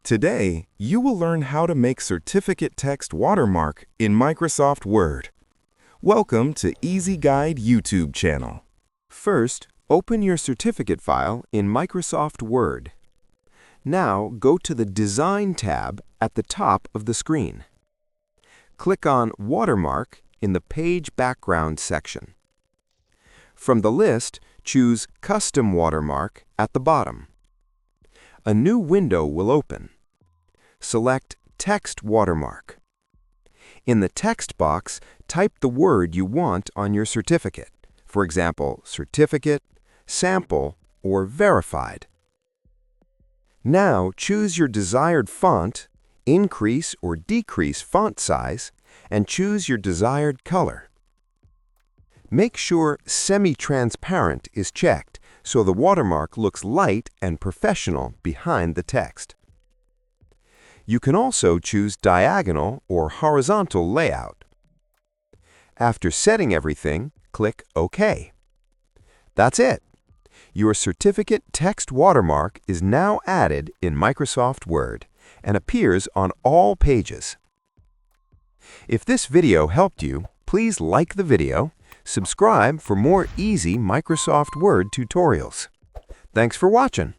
Today, you will learn how to make certificate text watermark in Microsoft Word. Welcome to Easy Guide YouTube channel. First, open your certificate file in Microsoft Word. Now, go to the Design tab at the top of the screen. Click on Watermark in the Page Background section. From the list, choose Custom Watermark at the bottom. A new window will open. Select Text Watermark. In the text box, type the word you want on your certificate. For example, certificate, sample, or verified. Now choose your desired font, increase or decrease font size, and choose your desired color. Make sure Semi-Transparent is checked so the watermark looks light and professional behind the text. You can also choose diagonal or horizontal layout. After setting everything, click OK. That's it. Your certificate text watermark is now added in Microsoft Word and appears on all pages. If this video helped you, please like the video, subscribe for more easy Microsoft Word tutorials. Thanks for watching.